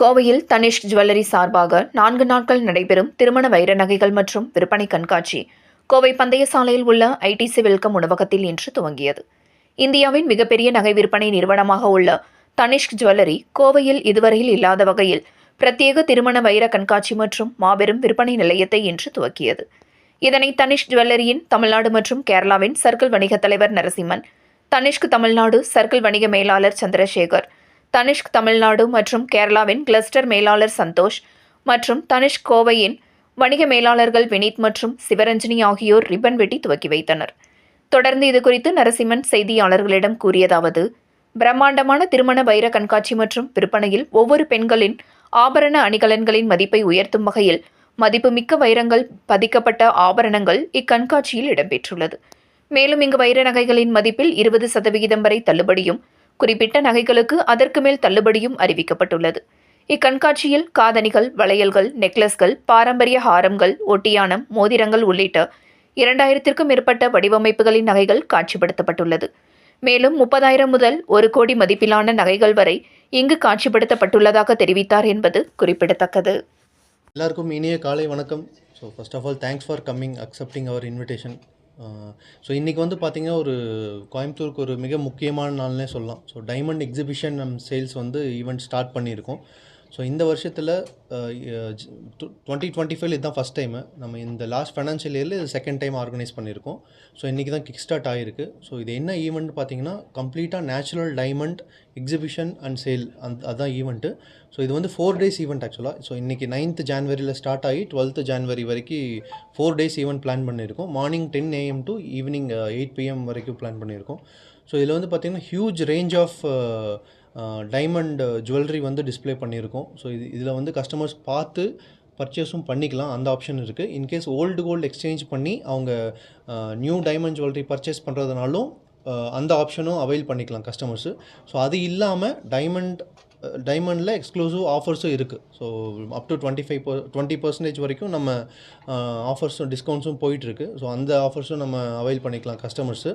கோவையில் தனிஷ்க் ஜுவல்லரி சார்பாக 4 நாட்கள் நடைபெறும் திருமண வைர நகைகள் மற்றும் விற்பனை கண்காட்சி கோவை பந்தய சாலையில் உள்ள ஐடிசி வெல்கம் உணவகத்தில் இன்று துவங்கியது. இந்தியாவின் மிகப்பெரிய நகை விற்பனை நிறுவனமாக உள்ள தனிஷ்க் ஜுவல்லரி கோவையில் இதுவரையில் இல்லாத வகையில் பிரத்யேக திருமண வைர கண்காட்சி மற்றும் மாபெரும் விற்பனை நிலையத்தை இன்று துவக்கியது. இதனை தனிஷ்க் ஜுவல்லரியின் தமிழ்நாடு மற்றும் கேரளாவின் சர்க்கிள் வணிக தலைவர் நரசிம்மன், தனிஷ்க் தமிழ்நாடு சர்க்கிள் வணிக மேலாளர் சந்திரசேகர், தனிஷ்க் தமிழ்நாடு மற்றும் கேரளாவின் கிளஸ்டர் மேலாளர் சந்தோஷ் மற்றும் தனிஷ்க் கோவையின் வணிக மேலாளர்கள் வினீத் மற்றும் சிவரஞ்சனி ஆகியோர் ரிப்பன் வெட்டி துவக்கி வைத்தனர். தொடர்ந்து இதுகுறித்து நரசிம்மன் செய்தியாளர்களிடம் கூறியதாவது: பிரம்மாண்டமான திருமண வைர கண்காட்சி மற்றும் விற்பனையில் ஒவ்வொரு பெண்களின் ஆபரண அணிகலன்களின் மதிப்பை உயர்த்தும் வகையில் மதிப்புமிக்க வைரங்கள் பதிக்கப்பட்ட ஆபரணங்கள் இக்கண்காட்சியில் இடம்பெற்றுள்ளது. மேலும் இங்கு வைர நகைகளின் மதிப்பில் 20% வரை தள்ளுபடியும், குறிப்பிட்ட நகைகளுக்கு அதற்கு மேல் தள்ளுபடியும் அறிவிக்கப்பட்டுள்ளது. இக்கண்காட்சியில் காதணிகள், வளையல்கள், நெக்லஸ்கள், பாரம்பரிய ஹாரங்கள், ஒட்டியானம், மோதிரங்கள் உள்ளிட்ட 2000க்கும் மேற்பட்ட வடிவமைப்புகளின் நகைகள் காட்சிப்படுத்தப்பட்டுள்ளது. மேலும் 30,000 முதல் 1 கோடி மதிப்பிலான நகைகள் வரை இங்கு காட்சிப்படுத்தப்பட்டுள்ளதாக தெரிவித்தார் என்பது குறிப்பிடத்தக்கது. எல்லாருக்கும் இனிய காலை வணக்கம். So first of all thanks for coming, accepting our invitation. So இன்றைக்கி வந்து பார்த்திங்கன்னா கோயம்புத்தூருக்கு ஒரு மிக முக்கியமான நாள்னே சொல்லலாம். So diamond exhibition and sales வந்து ஈவெண்ட் ஸ்டார்ட் பண்ணியிருக்கோம். ஸோ இந்த வருஷத்தில் 2025 இதுதான் ஃபஸ்ட் டைமு. நம்ம இந்த லாஸ்ட் ஃபைனான்ஷியல் இயரில் இது செகண்ட் டைம் ஆர்கனைஸ் பண்ணியிருக்கோம். ஸோ இன்றைக்கி தான் கிக் ஸ்டார்ட் ஆகிருக்கு. ஸோ இது என்ன ஈவெண்ட் பார்த்திங்கன்னா கம்ப்ளீட்டாக natural diamond exhibition and sale அதுதான் ஈவெண்ட்டு. ஸோ இது வந்து 4 days ஈவெண்ட் ஆக்சுவலாக. ஸோ இன்றைக்கி 9th January ஸ்டார்ட் ஆகி 12th January வரைக்கும் 4 days ஈவெண்ட் பிளான் பண்ணியிருக்கோம். Morning 10 AM to evening 8 PM வரைக்கும் பிளான் பண்ணியிருக்கோம். ஸோ இதில் வந்து பார்த்திங்கன்னா huge range of diamond jewellery வந்து டிஸ்பிளே பண்ணியிருக்கோம். ஸோ இதில் வந்து கஸ்டமர்ஸ் பார்த்து பர்ச்சேஸும் பண்ணிக்கலாம், அந்த ஆப்ஷன் இருக்குது. இன்கேஸ் ஓல்டு கோல்டு எக்ஸ்சேஞ்ச் பண்ணி அவங்க நியூ டைமண்ட் ஜுவல்லரி பர்ச்சேஸ் பண்ணுறதுனாலும் அந்த ஆப்ஷனும் அவைல் பண்ணிக்கலாம் கஸ்டமர்ஸு. ஸோ அது இல்லாமல் டைமண்டில் எக்ஸ்க்ளூசிவ் ஆஃபர்ஸும் இருக்குது. ஸோ அப் டு 20% வரைக்கும் நம்ம ஆஃபர்ஸும் டிஸ்கவுண்ட்ஸும் போயிட்டுருக்கு. ஸோ அந்த ஆஃபர்ஸும் நம்ம அவைல் பண்ணிக்கலாம் கஸ்டமர்ஸு.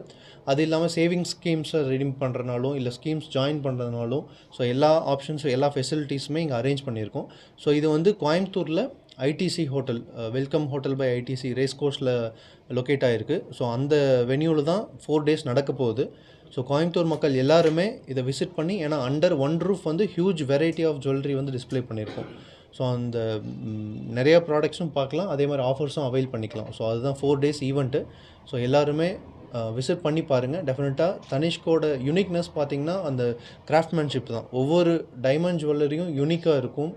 அது இல்லாமல் சேவிங்ஸ் ஸ்கீம்ஸை ரெடீம் பண்ணுறதுனாலும் இல்லை ஸ்கீம்ஸ் ஜாயின் பண்ணுறதுனாலும் ஸோ எல்லா ஆப்ஷன்ஸும் எல்லா ஃபெசிலிட்டிஸுமே இங்கே அரேஞ்ச் பண்ணியிருக்கோம். ஸோ இது வந்து கோயம்புத்தூரில் ITC hotel, welcome hotel by ITC race கோர்ஸில் லொக்கேட் ஆகிருக்கு. ஸோ அந்த வென்யூவில் தான் 4 days நடக்க போகுது. ஸோ கோயம்புத்தூர் மக்கள் எல்லாருமே இதை விசிட் பண்ணி, ஏன்னா அண்டர் ஒன் ரூஃப் வந்து ஹியூஜ் வெரைட்டி ஆஃப் ஜுவல்லரி வந்து டிஸ்பிளே பண்ணியிருக்கோம். ஸோ அந்த நிறைய ப்ராடக்ட்ஸும் பார்க்கலாம், அதே மாதிரி ஆஃபர்ஸும் அவைல் பண்ணிக்கலாம். ஸோ அதுதான் 4 days ஈவெண்ட்டு. ஸோ எல்லாருமே விசிட் பண்ணி பாருங்கள். டெஃபினட்டாக தனிஷ்கோட யூனிக்னஸ் பார்த்திங்கன்னா அந்த கிராஃப்ட்மேன்ஷிப் தான். ஒவ்வொரு டைமண்ட் ஜுவல்லரியும் யூனிக்காக இருக்கும்.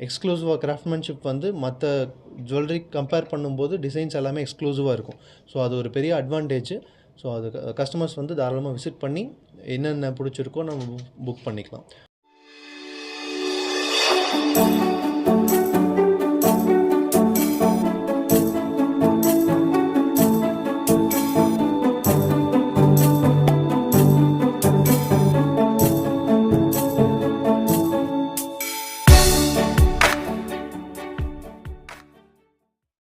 எக்ஸ்க்ளூசிவாக கிராஃப்ட்மேன்ஷிப் வந்து மற்ற ஜுவல்லரி கம்பேர் பண்ணும்போது டிசைன்ஸ் எல்லாமே எக்ஸ்க்ளூசிவாக இருக்கும். ஸோ அது ஒரு பெரிய அட்வான்டேஜ். ஸோ அது கஸ்டமர்ஸ் வந்து தாராளமாக விசிட் பண்ணி என்னென்ன பிடிச்சிருக்கோ நம்ம புக் பண்ணிக்கலாம்.